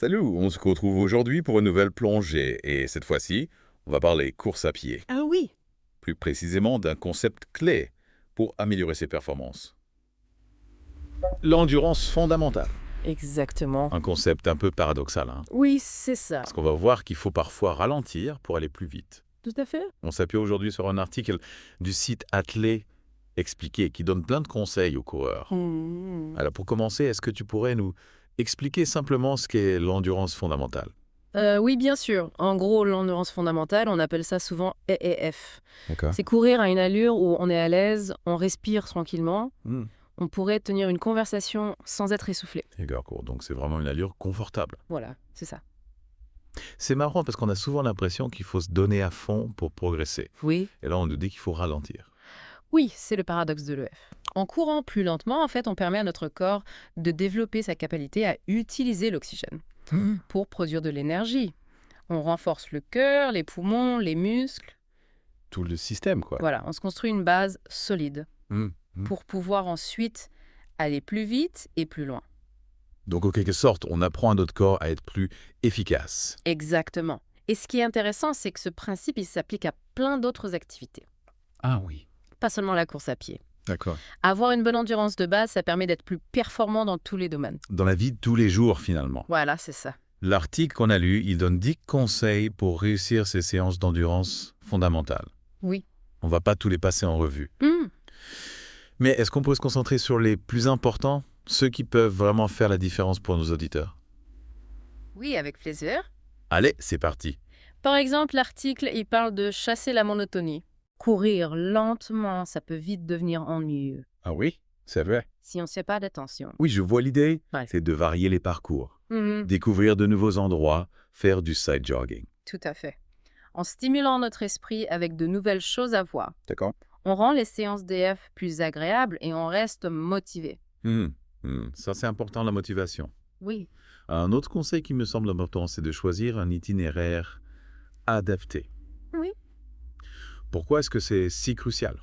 Salut, on se retrouve aujourd'hui pour une nouvelle plongée et cette fois-ci, on va parler course à pied, Ah oui, plus précisément d'un concept clé pour améliorer ses performances. L'endurance fondamentale, exactement. un concept un peu paradoxal, hein, Oui, c'est ça. parce qu'on va voir qu'il faut parfois ralentir pour aller plus vite. Tout à fait. On s'appuie aujourd'hui sur un article du site Athlé Expliqué qui donne plein de conseils aux coureurs. Hmm. Alors pour commencer, est-ce que tu pourrais nous expliquer simplement ce qu'est l'endurance fondamentale? Oui, bien sûr. En gros, l'endurance fondamentale, on appelle ça souvent EEF. D'accord. C'est courir à une allure où on est à l'aise, on respire tranquillement, Hmm. on pourrait tenir une conversation sans être essoufflé. D'accord, cool. Donc c'est vraiment une allure confortable. Voilà, c'est ça. C'est marrant parce qu'on a souvent l'impression qu'il faut se donner à fond pour progresser. Oui. Et là, on nous dit qu'il faut ralentir. Oui, c'est le paradoxe de l'EF. En courant plus lentement, en fait, on permet à notre corps de développer sa capacité à utiliser l'oxygène pour produire de l'énergie. On renforce le cœur, les poumons, les muscles. Tout le système, quoi. Voilà, on se construit une base solide Hmm, hmm. pour pouvoir ensuite aller plus vite et plus loin. Donc, en quelque sorte, on apprend à notre corps à être plus efficace. Exactement. Et ce qui est intéressant, c'est que ce principe, il s'applique à plein d'autres activités, Ah oui. pas seulement la course à pied. D'accord. Avoir une bonne endurance de base, ça permet d'être plus performant dans tous les domaines. Dans la vie de tous les jours, finalement. Voilà, c'est ça. L'article qu'on a lu, il donne 10 conseils pour réussir ces séances d'endurance fondamentales. Oui. On va pas tous les passer en revue. Hmm. Mais est-ce qu'on pourrait se concentrer sur les plus importants, ceux qui peuvent vraiment faire la différence pour nos auditeurs? Oui, avec plaisir. Allez, c'est parti. Par exemple, l'article, il parle de chasser la monotonie. Courir lentement, ça peut vite devenir ennuyeux Ah oui, c'est vrai. si on ne fait pas d'attention. Oui, je vois l'idée. Ouais. C'est de varier les parcours, Mhm. découvrir de nouveaux endroits, faire du side jogging. Tout à fait. En stimulant notre esprit avec de nouvelles choses à voir, D'accord. on rend les séances DF plus agréables et on reste motivé. Ça, c'est important, la motivation. Oui. Un autre conseil qui me semble important, c'est de choisir un itinéraire adapté. Oui. Pourquoi est-ce que c'est si crucial?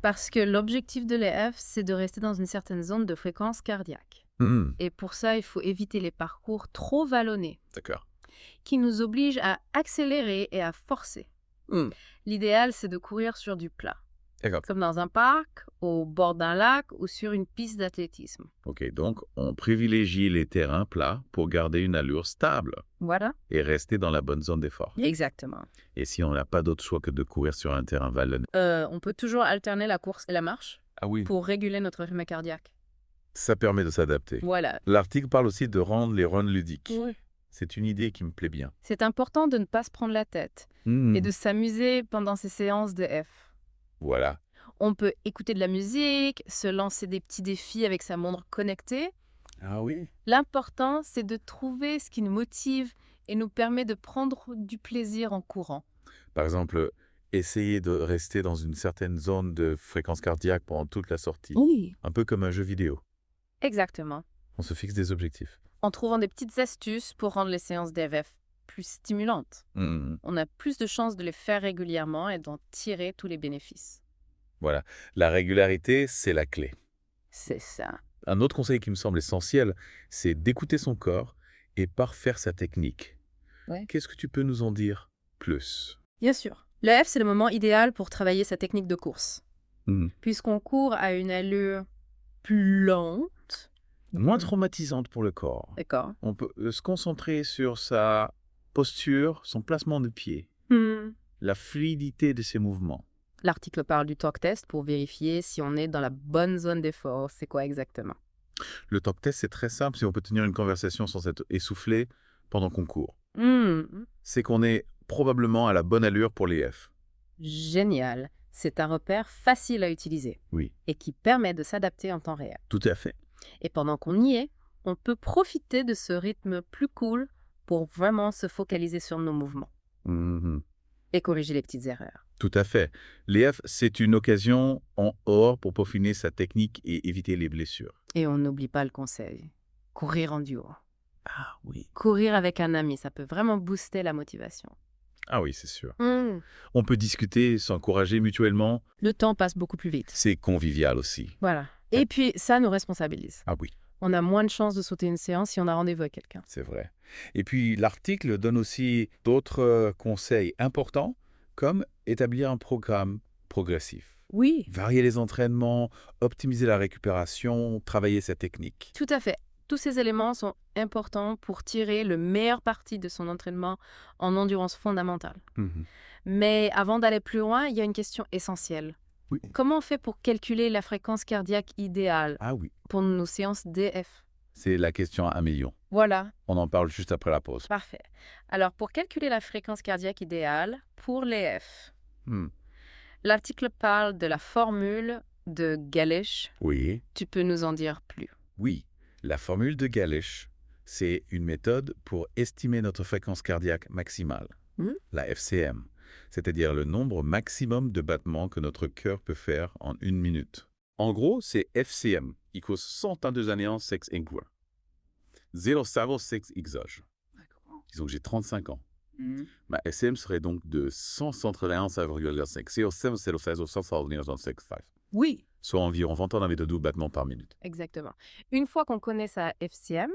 Parce que l'objectif de l'EF, c'est de rester dans une certaine zone de fréquence cardiaque. Hmm, Et pour ça, il faut éviter les parcours trop vallonnés, D'accord. qui nous obligent à accélérer et à forcer. Hmm, L'idéal, c'est de courir sur du plat, D'accord. comme dans un parc, au bord d'un lac ou sur une piste d'athlétisme. Ok, donc on privilégie les terrains plats pour garder une allure stable Voilà. et rester dans la bonne zone d'effort. Exactement. Et si on n'a pas d'autre choix que de courir sur un terrain vallonné? On peut toujours alterner la course et la marche Ah oui. pour réguler notre rythme cardiaque. Ça permet de s'adapter. Voilà. L'article parle aussi de rendre les runs ludiques. Oui. C'est une idée qui me plaît bien. C'est important de ne pas se prendre la tête et de s'amuser pendant ces séances de F. Voilà. On peut écouter de la musique, se lancer des petits défis avec sa montre connectée. Ah oui. L'important, c'est de trouver ce qui nous motive et nous permet de prendre du plaisir en courant. Par exemple, essayer de rester dans une certaine zone de fréquence cardiaque pendant toute la sortie. Oui. Un peu comme un jeu vidéo. Exactement. On se fixe des objectifs. En trouvant des petites astuces pour rendre les séances d'EF plus stimulantes. On a plus de chances de les faire régulièrement et d'en tirer tous les bénéfices. Voilà. La régularité, c'est la clé. C'est ça. Un autre conseil qui me semble essentiel, c'est d'écouter son corps et parfaire sa technique. Ouais. Qu'est-ce que tu peux nous en dire plus? Bien sûr. Le F, c'est le moment idéal pour travailler sa technique de course. Puisqu'on court à une allure plus lente. Moins traumatisante pour le corps. D'accord. On peut se concentrer sur sa posture, son placement de pied, la fluidité de ses mouvements. L'article parle du talk test pour vérifier si on est dans la bonne zone d'effort. C'est quoi exactement? Le talk test, c'est très simple si on peut tenir une conversation sans être essoufflé pendant qu'on court. C'est qu'on est probablement à la bonne allure pour les F. Génial. C'est un repère facile à utiliser. Oui. Et qui permet de s'adapter en temps réel. Tout à fait. Et pendant qu'on y est, on peut profiter de ce rythme plus cool pour vraiment se focaliser sur nos mouvements et corriger les petites erreurs. Tout à fait. L'EF, c'est une occasion en or pour peaufiner sa technique et éviter les blessures. Et on n'oublie pas le conseil. Courir en duo. Ah oui. Courir avec un ami, ça peut vraiment booster la motivation. Ah oui, c'est sûr. On peut discuter, s'encourager mutuellement. Le temps passe beaucoup plus vite. C'est convivial aussi. Voilà. Et puis, ça nous responsabilise. Ah oui. On a moins de chances de sauter une séance si on a rendez-vous avec quelqu'un. C'est vrai. Et puis, l'article donne aussi d'autres conseils importants, comme établir un programme progressif. Oui, Varier les entraînements, optimiser la récupération, travailler sa technique. tout à fait. Tous ces éléments sont importants pour tirer le meilleur parti de son entraînement en endurance fondamentale. Mhm. Mais avant d'aller plus loin, il y a une question essentielle. Oui. Comment on fait pour calculer la fréquence cardiaque idéale Ah oui, pour nos séances DF? c'est la question à 1 million. Voilà, On en parle juste après la pause. parfait. Alors, pour calculer la fréquence cardiaque idéale pour les F, Hmm. l'article parle de la formule de Galish. Oui. Tu peux nous en dire plus? Oui, la formule de Galish, c'est une méthode pour estimer notre fréquence cardiaque maximale, la FCM, c'est-à-dire le nombre maximum de battements que notre cœur peut faire en 1 minute. En gros, c'est FCM, equals 122,6 ingur. 0,6 exoge. Disons que j'ai 35 ans. Ma FCM serait donc de 181,5, 0,7 Oui. soit environ 21,2 battements par minute. Exactement. Une fois qu'on connaît sa FCM,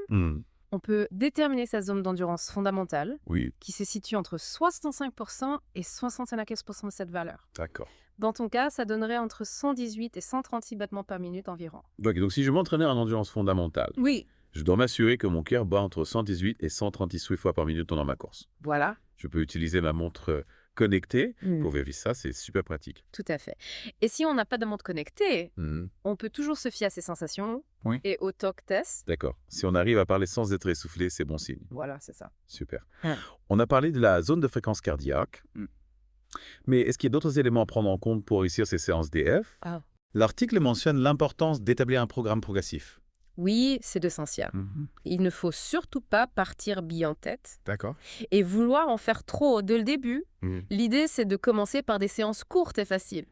on peut déterminer sa zone d'endurance fondamentale, Oui, qui se situe entre 65% et 75% de cette valeur. d'accord. Dans ton cas, ça donnerait entre 118 et 136 battements par minute environ. Donc si je m'entraînais en endurance fondamentale, Oui. je dois m'assurer que mon cœur bat entre 118 et 138 fois par minute pendant ma course. Voilà. Je peux utiliser ma montre connectée pour vérifier ça, c'est super pratique. Tout à fait. Et si on n'a pas de montre connectée, Mhm. on peut toujours se fier à ses sensations Oui. et au talk test. D'accord. Si on arrive à parler sans être essoufflé, c'est bon signe. Voilà, c'est ça. Super. Ah. On a parlé de la zone de fréquence cardiaque. Mais est-ce qu'il y a d'autres éléments à prendre en compte pour réussir ces séances DF? Ah. L'article mentionne l'importance d'établir un programme progressif. Oui, c'est essentiel. Il ne faut surtout pas partir bille en tête D'accord. et vouloir en faire trop dès le début. L'idée, c'est de commencer par des séances courtes et faciles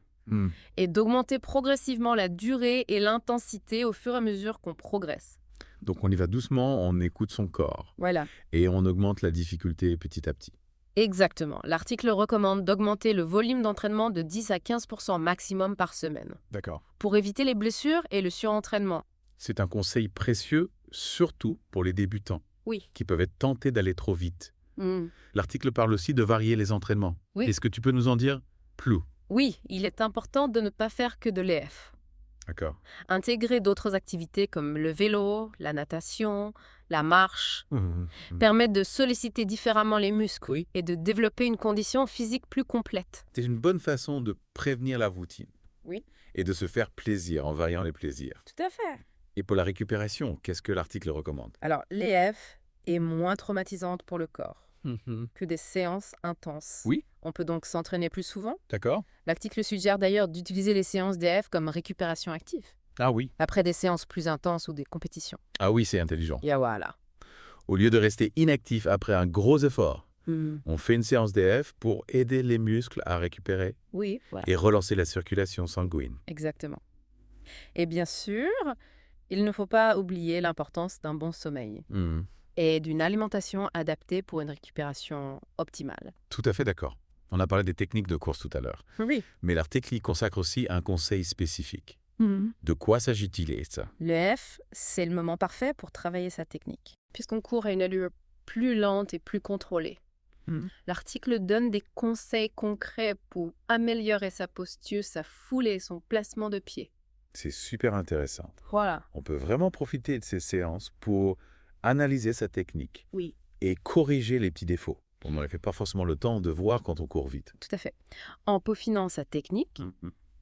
et d'augmenter progressivement la durée et l'intensité au fur et à mesure qu'on progresse. Donc on y va doucement, on écoute son corps Voilà. et on augmente la difficulté petit à petit. Exactement. L'article recommande d'augmenter le volume d'entraînement de 10 à 15% maximum par semaine D'accord. pour éviter les blessures et le surentraînement. C'est un conseil précieux, surtout pour les débutants, Oui. qui peuvent être tentés d'aller trop vite. L'article parle aussi de varier les entraînements. Oui. Est-ce que tu peux nous en dire plus? Oui, il est important de ne pas faire que de l'EF. D'accord. Intégrer d'autres activités comme le vélo, la natation, la marche, permettent de solliciter différemment les muscles et de développer une condition physique plus complète. C'est une bonne façon de prévenir la routine. Oui. Et de se faire plaisir en variant les plaisirs. Tout à fait. Et pour la récupération, qu'est-ce que l'article recommande? Alors, l'EF est moins traumatisante pour le corps que des séances intenses. Oui. On peut donc s'entraîner plus souvent. D'accord. L'article suggère d'ailleurs d'utiliser les séances d'EF comme récupération active, Ah oui. après des séances plus intenses ou des compétitions. Ah oui, c'est intelligent. Et voilà. Au lieu de rester inactif après un gros effort, on fait une séance DF pour aider les muscles à récupérer Oui, voilà. et relancer la circulation sanguine. Exactement. Et bien sûr, il ne faut pas oublier l'importance d'un bon sommeil et d'une alimentation adaptée pour une récupération optimale. Tout à fait d'accord. On a parlé des techniques de course tout à l'heure. Oui. Mais l'article y consacre aussi un conseil spécifique. De quoi s'agit-il, ça? Le F, c'est le moment parfait pour travailler sa technique, puisqu'on court à une allure plus lente et plus contrôlée. L'article donne des conseils concrets pour améliorer sa posture, sa foulée et son placement de pied. C'est super intéressant. Voilà. On peut vraiment profiter de ces séances pour analyser sa technique Oui. et corriger les petits défauts. On n'aurait fait pas forcément le temps de voir quand on court vite. Tout à fait. En peaufinant sa technique,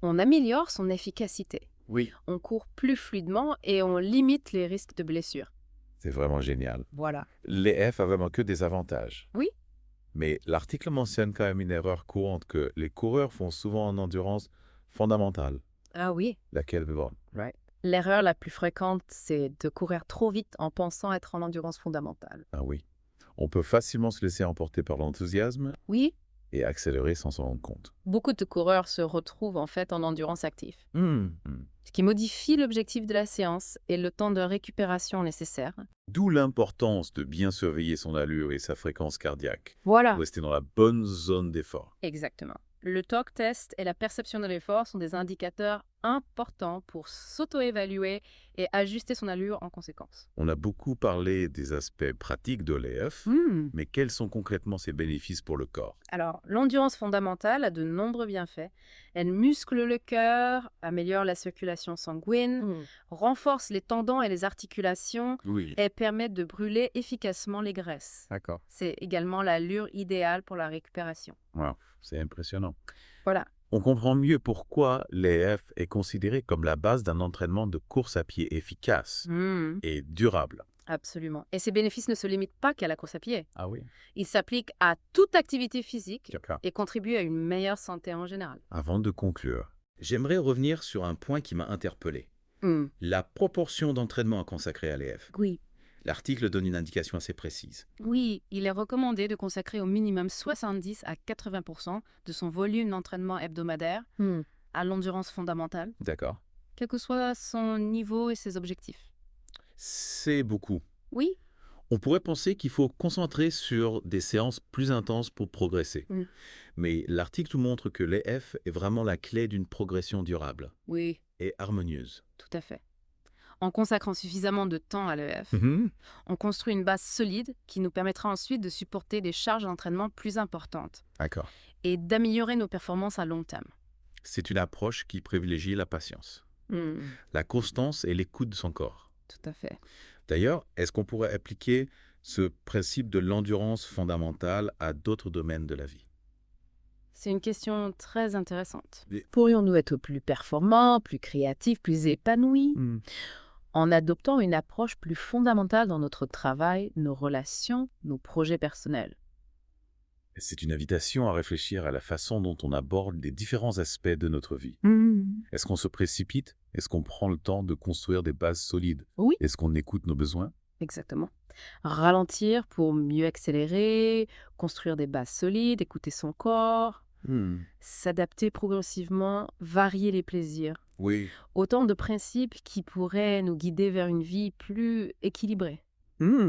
on améliore son efficacité. Oui. On court plus fluidement et on limite les risques de blessures. C'est vraiment génial. Voilà. Les F a vraiment que des avantages. Oui. Mais l'article mentionne quand même une erreur courante que les coureurs font souvent en endurance fondamentale. Ah oui. Laquelle, bon. Right. L'erreur la plus fréquente, c'est de courir trop vite en pensant être en endurance fondamentale. Ah oui. On peut facilement se laisser emporter par l'enthousiasme Oui. et accélérer sans s'en rendre compte. Beaucoup de coureurs se retrouvent en fait en endurance active, ce qui modifie l'objectif de la séance et le temps de récupération nécessaire. D'où l'importance de bien surveiller son allure et sa fréquence cardiaque. Voilà. Pour rester dans la bonne zone d'effort. Exactement. Le talk test et la perception de l'effort sont des indicateurs important pour s'auto-évaluer et ajuster son allure en conséquence. On a beaucoup parlé des aspects pratiques de l'EF, mais quels sont concrètement ses bénéfices pour le corps? Alors, l'endurance fondamentale a de nombreux bienfaits. Elle muscle le cœur, améliore la circulation sanguine, renforce les tendons et les articulations Oui. et permet de brûler efficacement les graisses. D'accord. C'est également l'allure idéale pour la récupération. Wow, c'est impressionnant. Voilà. On comprend mieux pourquoi l'EF est considéré comme la base d'un entraînement de course à pied efficace et durable. Absolument. Et ces bénéfices ne se limitent pas qu'à la course à pied. Ah oui. Ils s'appliquent à toute activité physique D'accord. et contribuent à une meilleure santé en général. Avant de conclure, J'aimerais revenir sur un point qui m'a interpellé. La proportion d'entraînement à consacrer à l'EF. Oui. L'article donne une indication assez précise. Oui, il est recommandé de consacrer au minimum 70 à 80% de son volume d'entraînement hebdomadaire à l'endurance fondamentale, D'accord. quel que soit son niveau et ses objectifs. C'est beaucoup. Oui, On pourrait penser qu'il faut concentrer sur des séances plus intenses pour progresser. Mais l'article nous montre que l'EF est vraiment la clé d'une progression durable oui, et harmonieuse. tout à fait. En consacrant suffisamment de temps à l'EF, on construit une base solide qui nous permettra ensuite de supporter des charges d'entraînement plus importantes d'accord. et d'améliorer nos performances à long terme. C'est une approche qui privilégie la patience, Tout la constance et l'écoute de son corps. à fait. D'ailleurs, est-ce qu'on pourrait appliquer ce principe de l'endurance fondamentale à d'autres domaines de la vie? C'est une question très intéressante. Pourrions-nous être plus performants, plus créatifs, plus épanouis en adoptant une approche plus fondamentale dans notre travail, nos relations, nos projets personnels? C'est une invitation à réfléchir à la façon dont on aborde les différents aspects de notre vie. Est-ce qu'on se précipite? Est-ce qu'on prend le temps de construire des bases solides? Oui. Est-ce qu'on écoute nos besoins? Exactement. Ralentir pour mieux accélérer, construire des bases solides, écouter son corps, s'adapter progressivement, varier les plaisirs. Oui. Autant de principes qui pourraient nous guider vers une vie plus équilibrée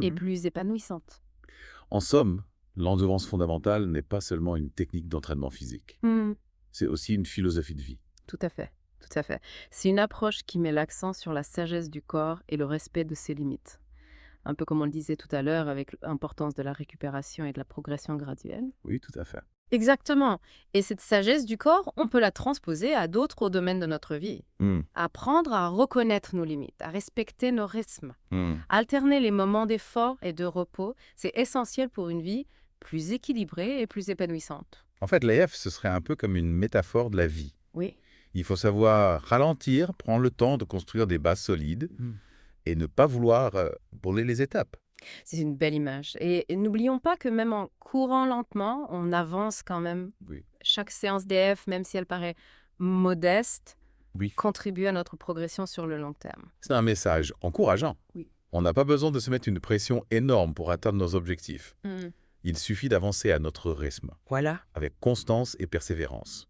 et plus épanouissante. En somme, l'endurance fondamentale n'est pas seulement une technique d'entraînement physique. C'est aussi une philosophie de vie. Tout à fait, tout à fait. C'est une approche qui met l'accent sur la sagesse du corps et le respect de ses limites. Un peu comme on le disait tout à l'heure avec l'importance de la récupération et de la progression graduelle. Oui, tout à fait. Exactement. Et cette sagesse du corps, on peut la transposer à d'autres domaines de notre vie. Apprendre à reconnaître nos limites, à respecter nos rythmes. Alterner les moments d'effort et de repos, c'est essentiel pour une vie plus équilibrée et plus épanouissante. En fait, l'EF, ce serait un peu comme une métaphore de la vie. Oui. Il faut savoir ralentir, prendre le temps de construire des bases solides et ne pas vouloir brûler les étapes. C'est une belle image. Et n'oublions pas que même en courant lentement, on avance quand même. Oui. Chaque séance d'EF, même si elle paraît modeste, Oui. contribue à notre progression sur le long terme. C'est un message encourageant. Oui. On n'a pas besoin de se mettre une pression énorme pour atteindre nos objectifs. Il suffit d'avancer à notre rythme, Voilà. avec constance et persévérance.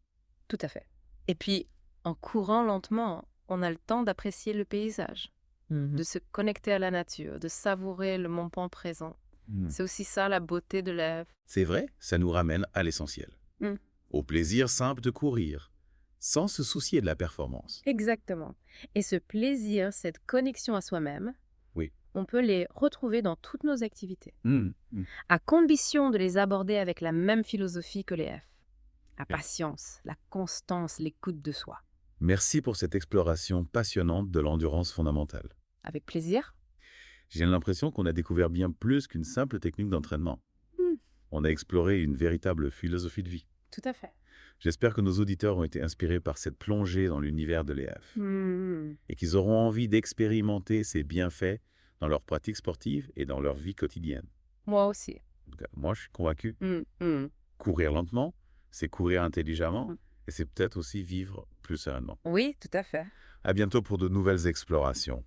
Tout à fait. Et puis, en courant lentement, on a le temps d'apprécier le paysage, de se connecter à la nature, de savourer le moment présent. C'est aussi ça la beauté de l'EF. C'est vrai, ça nous ramène à l'essentiel. Au plaisir simple de courir, sans se soucier de la performance. Exactement. Et ce plaisir, cette connexion à soi-même, Oui. on peut les retrouver dans toutes nos activités, à condition de les aborder avec la même philosophie que les F. La patience, la constance, l'écoute de soi. Merci pour cette exploration passionnante de l'endurance fondamentale. Avec plaisir. J'ai l'impression qu'on a découvert bien plus qu'une simple technique d'entraînement. On a exploré une véritable philosophie de vie. Tout à fait. J'espère que nos auditeurs ont été inspirés par cette plongée dans l'univers de l'EF et qu'ils auront envie d'expérimenter ces bienfaits dans leur pratique sportive et dans leur vie quotidienne. Moi aussi. En tout cas, moi, je suis convaincu. Courir lentement, c'est courir intelligemment et c'est peut-être aussi vivre plus sereinement. Oui, tout à fait. À bientôt pour de nouvelles explorations.